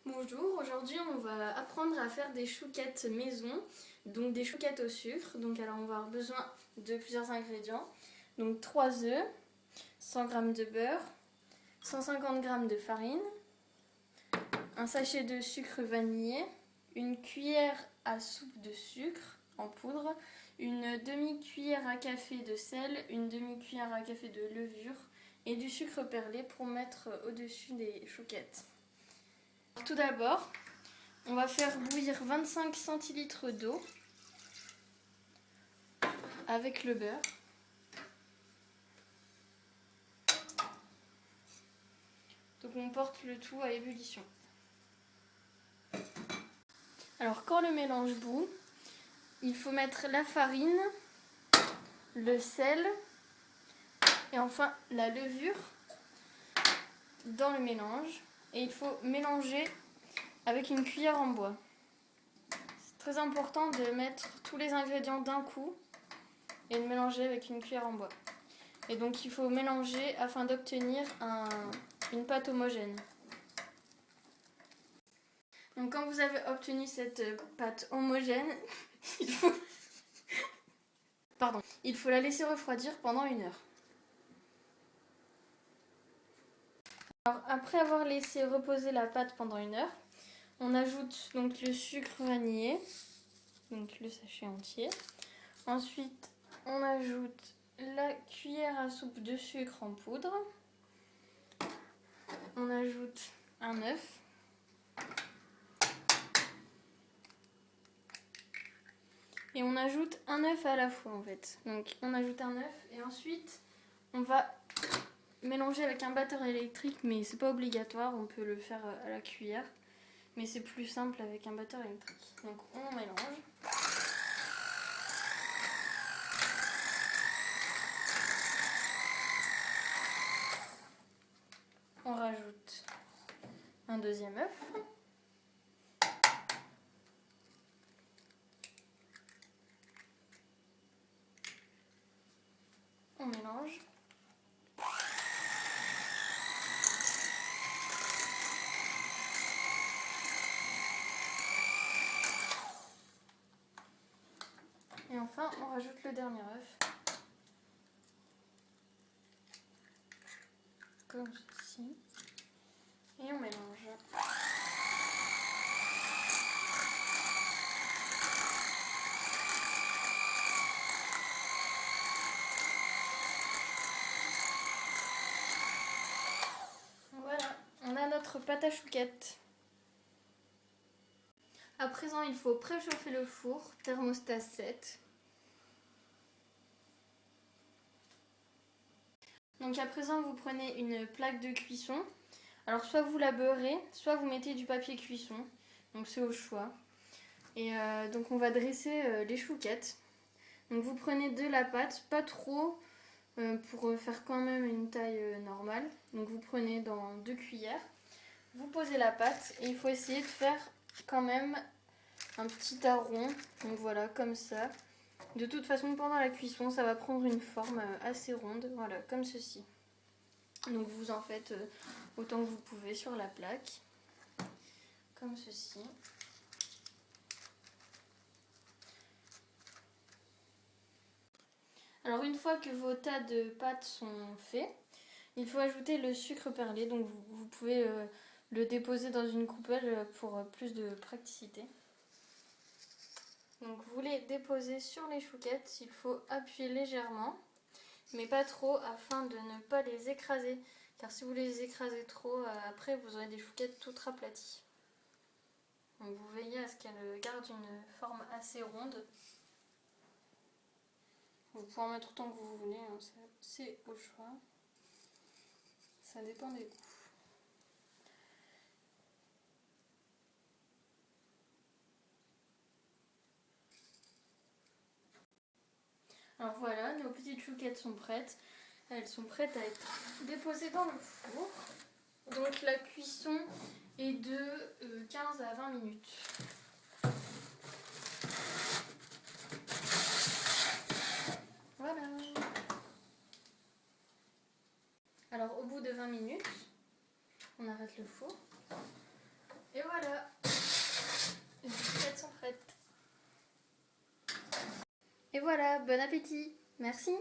Bonjour, aujourd'hui on va apprendre à faire des chouquettes maison, donc des chouquettes au sucre. Donc alors on va avoir besoin de plusieurs ingrédients, donc 3 œufs, 100 g de beurre, 150 g de farine, un sachet de sucre vanillé, une cuillère à soupe de sucre en poudre, une demi-cuillère à café de sel, une demi-cuillère à café de levure et du sucre perlé pour mettre au-dessus des chouquettes. Tout d'abord, on va faire bouillir 25 centilitres d'eau avec le beurre. Donc on porte le tout à ébullition. Alors quand le mélange bout, il faut mettre la farine, le sel et enfin la levure dans le mélange. Et il faut mélanger avec une cuillère en bois. C'est très important de mettre tous les ingrédients d'un coup et de mélanger avec une cuillère en bois. Et donc il faut mélanger afin d'obtenir une pâte homogène. Donc quand vous avez obtenu cette pâte homogène, il faut la laisser refroidir pendant 1 heure. Alors, après avoir laissé reposer la pâte pendant 1 heure, on ajoute donc le sucre vanillé, donc le sachet entier. Ensuite, on ajoute la cuillère à soupe de sucre en poudre. On ajoute un œuf. Et on ajoute un œuf à la fois en fait. Donc on ajoute un œuf et ensuite on va mélanger avec un batteur électrique, mais c'est pas obligatoire, on peut le faire à la cuillère. Mais c'est plus simple avec un batteur électrique. Donc on mélange. On rajoute un deuxième œuf. On mélange. Et enfin, on rajoute le dernier œuf. Comme ceci. Et on mélange. Voilà, on a notre pâte à chouquettes. À présent, il faut préchauffer le four, thermostat 7. Donc à présent, vous prenez une plaque de cuisson. Alors soit vous la beurrez, soit vous mettez du papier cuisson. Donc c'est au choix. Et donc on va dresser les chouquettes. Donc vous prenez de la pâte, pas trop, pour faire quand même une taille normale. Donc vous prenez dans 2 cuillères. Vous posez la pâte et il faut essayer de faire quand même un petit arrond. Donc voilà, comme ça. De toute façon, pendant la cuisson, ça va prendre une forme assez ronde. Voilà, comme ceci. Donc vous en faites autant que vous pouvez sur la plaque. Comme ceci. Alors une fois que vos tas de pâtes sont faits, il faut ajouter le sucre perlé. Donc vous pouvez le déposer dans une coupelle pour plus de praticité. Donc vous les déposez sur les chouquettes, il faut appuyer légèrement, mais pas trop afin de ne pas les écraser. Car si vous les écrasez trop, après vous aurez des chouquettes toutes aplaties. Donc vous veillez à ce qu'elles gardent une forme assez ronde. Vous pouvez en mettre autant que vous voulez, hein, c'est au choix. Ça dépend des goûts. Alors voilà, nos petites chouquettes sont prêtes. Elles sont prêtes à être déposées dans le four. Donc la cuisson est de 15 à 20 minutes. Voilà. Alors au bout de 20 minutes, on arrête le four. Et voilà. Et voilà, bon appétit. Merci.